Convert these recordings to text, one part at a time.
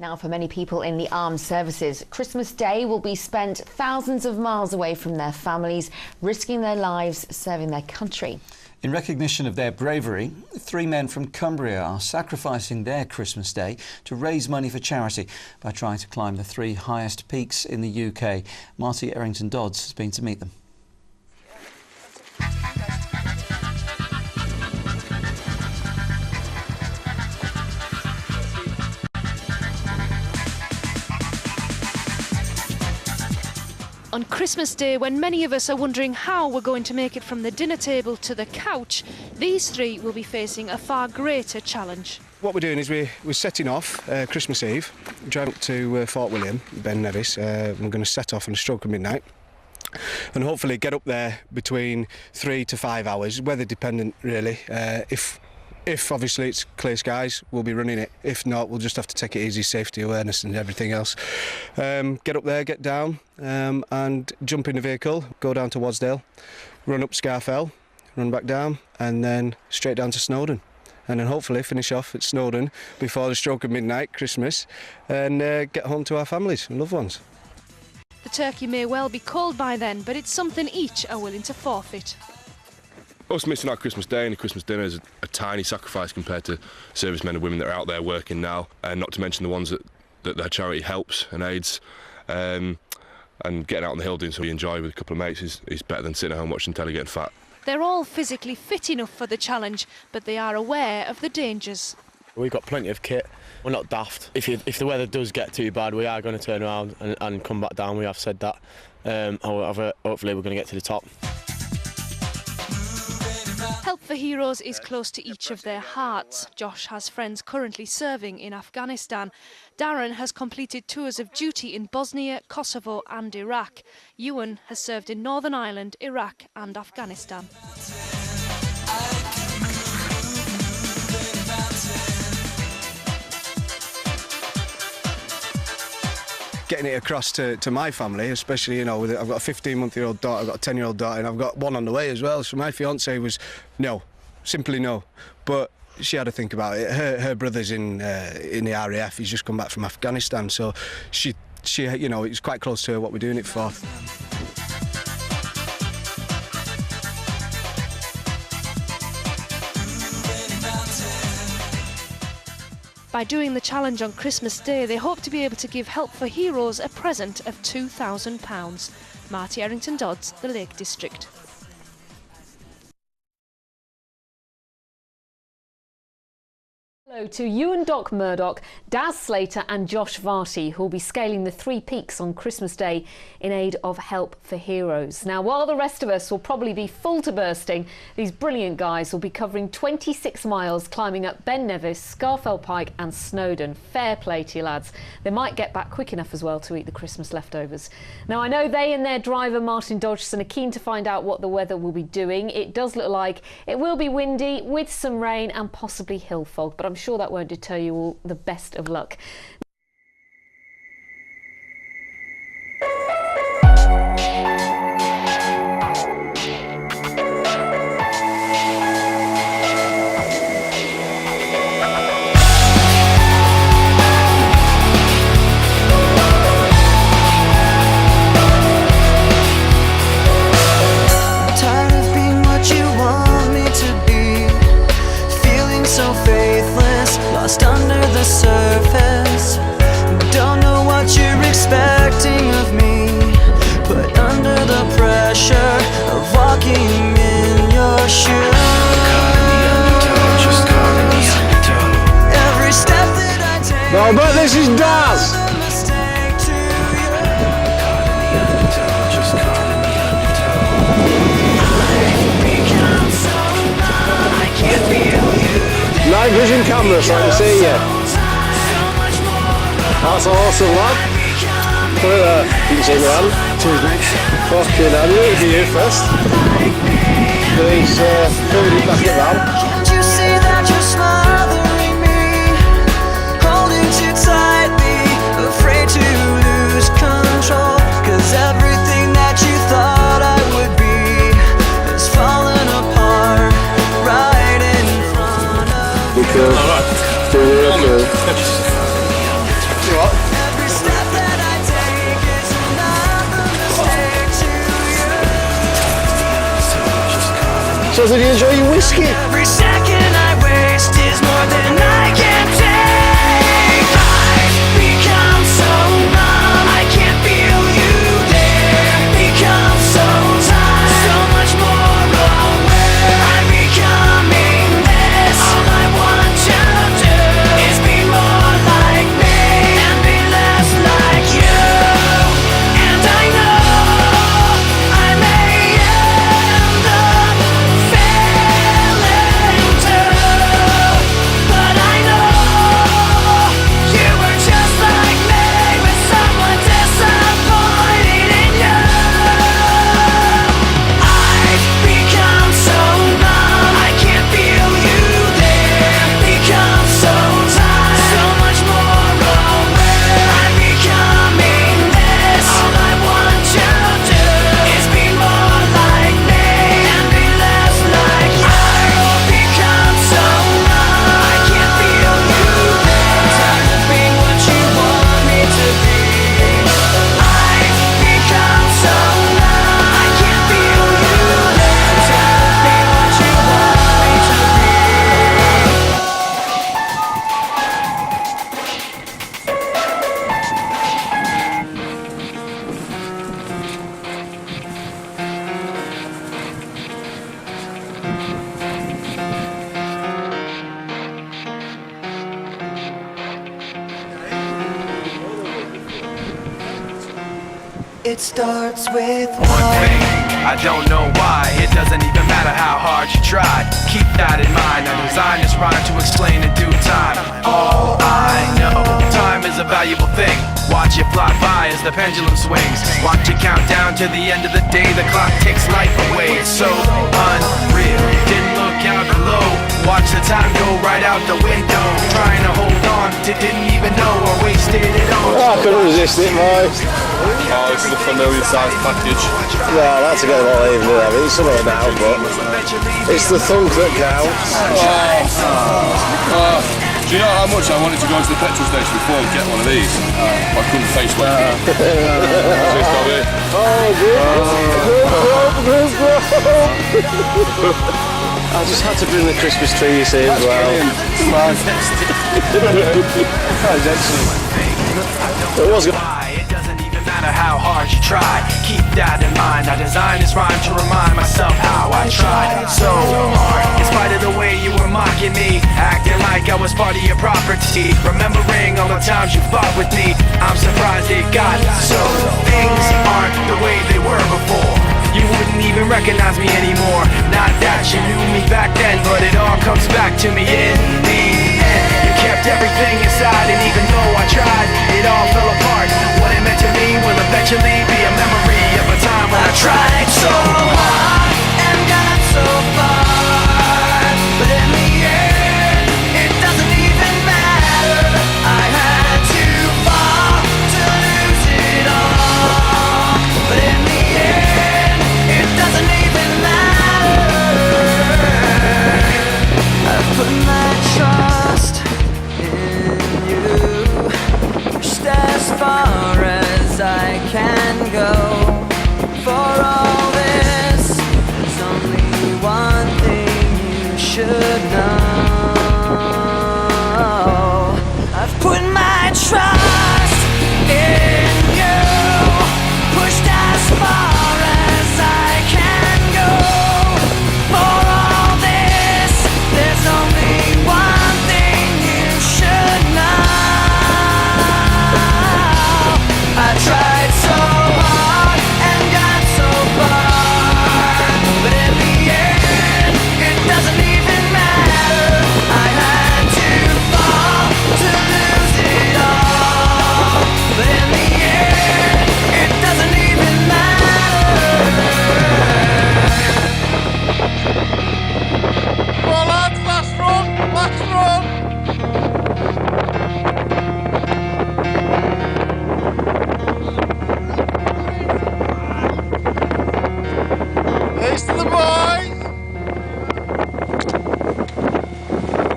Now, for many people in the armed services, Christmas Day will be spent thousands of miles away from their families, risking their lives serving their country. In recognition of their bravery, 3 men from Cumbria are sacrificing their Christmas Day to raise money for charity by trying to climb the 3 highest peaks in the UK. Marty Errington-Dodds has been to meet them. On Christmas Day, when many of us are wondering how we're going to make it from the dinner table to the couch, these 3 will be facing a far greater challenge. What we're doing is we're setting off Christmas Eve, driving up to Fort William, Ben Nevis. We're going to set off on a stroke of midnight and hopefully get up there between 3 to 5 hours, weather dependent really. If obviously it's clear skies, we'll be running it. If not, we'll just have to take it easy, safety awareness and everything else. Get up there, get down and jump in the vehicle, go down to Wadsdale, run up Scarfell, run back down and then straight down to Snowdon. And then hopefully finish off at Snowdon before the stroke of midnight, Christmas, and get home to our families and loved ones. The turkey may well be cold by then, but it's something each are willing to forfeit. Us missing our Christmas Day and the Christmas dinner is a tiny sacrifice compared to servicemen and women that are out there working now, and not to mention the ones that their charity helps and aids. And getting out on the hill doing something you enjoy with a couple of mates is better than sitting at home watching telly getting fat. They're all physically fit enough for the challenge, but they are aware of the dangers. We've got plenty of kit. We're not daft. If the weather does get too bad, we are going to turn around and come back down. We have said that. However, hopefully we're going to get to the top. Help for Heroes is close to each of their hearts. Josh has friends currently serving in Afghanistan. Darren has completed tours of duty in Bosnia, Kosovo and Iraq. Ewan has served in Northern Ireland, Iraq and Afghanistan. Getting it across to my family, especially, you know, I've got a 15-month-old daughter, I've got a 10-year-old daughter, and I've got one on the way as well. So my fiancée was no, simply no. But she had to think about it. Her brother's in the RAF. He's just come back from Afghanistan, so she, you know, it's quite close to her what we're doing it for. By doing the challenge on Christmas Day, they hope to be able to give Help for Heroes a present of £2,000. Marty Errington-Dodds, the Lake District. Hello to Ewan Doc Murdoch, Daz Slater and Josh Varty, who will be scaling the 3 peaks on Christmas Day in aid of Help for Heroes. Now, while the rest of us will probably be full to bursting, these brilliant guys will be covering 26 miles climbing up Ben Nevis, Scarfell Pike and Snowdon. Fair play to you lads. They might get back quick enough as well to eat the Christmas leftovers. Now, I know they and their driver Martin Dodgson are keen to find out what the weather will be doing. It does look like it will be windy with some rain and possibly hill fog, but I'm sure that won't deter you all. The best of luck. Lost under the surface, don't know what you're expecting of me, but under the pressure of walking in your shoes, every step that I take, No, but this is Daz! Night vision camera so I can see you. That's awesome, lad. Look at that. You can see me hand. Cheers, mate. Fucking hell, you need to be you first. Please, put it back around. Can't you see that you're smothering me? Holding too tightly, afraid to lose control. 'Cause everything that you thought I would be is falling apart right in front of you. Because, do it, So did you enjoy your whiskey? Every second I waste is more than I can take. I've become so numb, I can't feel you there. Become so tired, so much more aware. I'm becoming this. All I want to do is be more like me and be less like you. And I know I may end up failing too, but I know you were just like me, with someone disappointed in you. I've become so numb, I can't feel you there. Become so tired, so much more aware. I'm becoming this. All I want to do is be more like me and be less like you. I've become so numb, I can't feel you there. Tired of being what you want me to be. I've become so numb, I can't feel you there. Tired of being what you want me to be. It starts with One thing, I don't know why. It doesn't even matter how hard you try. Keep that in mind. I designed this rhyme to explain in due time. All I know, time is a valuable thing. Watch it fly by as the pendulum swings. Watch it count down to the end of the day. The clock takes life away. It's so unreal. Didn't look out below. Watch the time go right out the window. Trying to hold on to didn't even know I wasted it all. Oh, I couldn't resist it, mate. Oh, this is a familiar size package. No, that's a get them all evening. I mean, some of it now, but it's the thunk that counts. Do you know how much I wanted to go to the petrol station before and get one of these? I couldn't face waiting. I just had to bring the Christmas tree, you see, as well. It was good. It doesn't even matter how hard you try. Keep that in mind. I designed this rhyme to remind myself how I tried so hard. In spite of the way you were mocking me, acting like I was part of your property. Remembering all the times you fought with me, I'm surprised it got so. Things aren't the way they were before. You wouldn't even recognize me anymore. Not that you knew me back then, but it all comes back to me in the end. You kept everything inside, and even though I tried, it all fell apart. What it meant to me will eventually be a memory of a time when I tried so hard and got so far, but in the end, it doesn't even matter. I had to fall to lose it all, but in the end, it doesn't even matter. I've put my trust in you, pushed as far as I can go. For all this, there's only one thing you should know. I've put my trust in you, pushed as far as I can go. For all this, there's only one thing you should know. I tried so hard and got so far, but in the end, it doesn't even matter. I had to fall to lose it all, but in the end, it doesn't even matter. Come on, lads, last run, last run. Here's to the boys.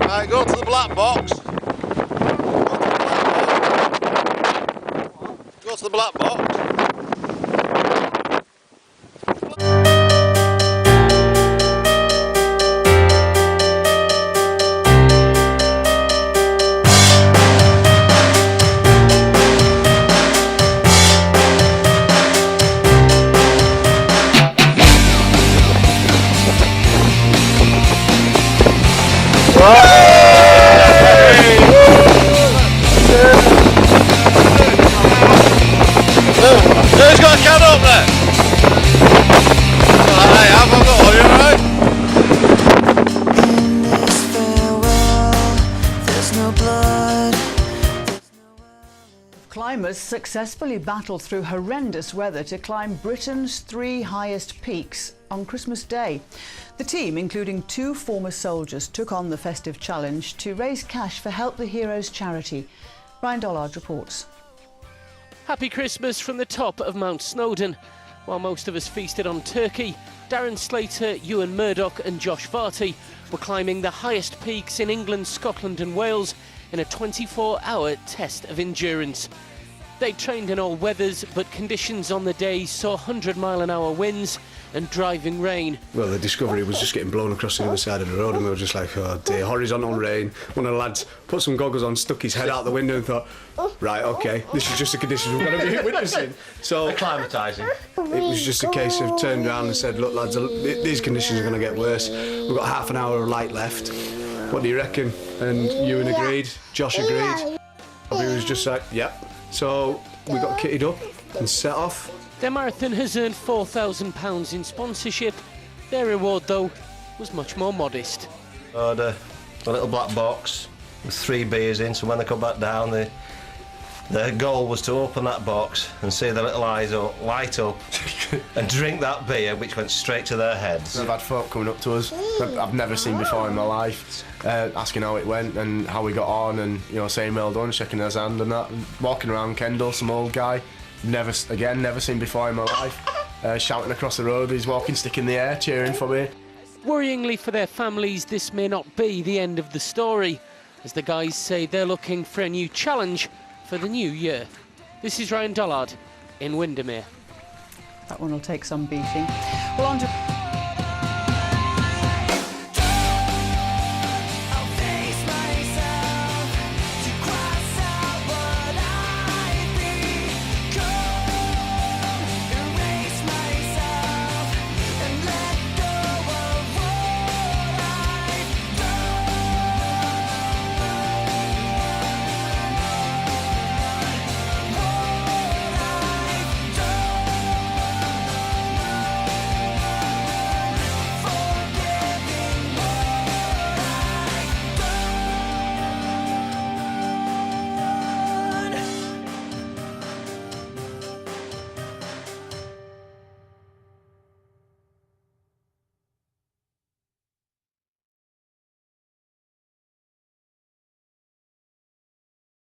Right, go to the black box. Go to the black box. Who's got a can up there? I have, I've got all you, alright? In this farewell, there's no blood. Climbers successfully battled through horrendous weather to climb Britain's 3 highest peaks on Christmas Day. The team, including 2 former soldiers, took on the festive challenge to raise cash for Help the Heroes charity. Ryan Dollard reports. Happy Christmas from the top of Mount Snowdon. While most of us feasted on turkey, Darren Slater, Ewan Murdoch and Josh Varty were climbing the highest peaks in England, Scotland and Wales in a 24-hour test of endurance. They trained in all weathers, but conditions on the day saw 100-mile-an-hour winds and driving rain. Well, the Discovery was just getting blown across the other side of the road, and we were just like, oh dear, horizontal rain. One of the lads put some goggles on, stuck his head out the window and thought, right, OK, this is just the conditions we're going to be witnessing. So acclimatising. It was just a case of turned around and said, look lads, these conditions are going to get worse. We've got half an hour of light left. What do you reckon? And Ewan agreed, Josh agreed. He was just like, yep. So we got kitted up and set off. Their marathon has earned £4,000 in sponsorship. Their reward, though, was much more modest. I had a little black box with 3 beers in, so when they come back down, their goal was to open that box and see their little eyes light up and drink that beer, which went straight to their heads. I've had folk coming up to us that I've never seen before in my life, asking how it went and how we got on, and saying well done, shaking his hand and that. And walking around Kendall, some old guy, never seen before in my life, shouting across the road, his walking stick in the air, cheering for me. Worryingly for their families, this may not be the end of the story, as the guys say they're looking for a new challenge for the new year. This is Ryan Dollard in Windermere. That one will take some beating. Well, on to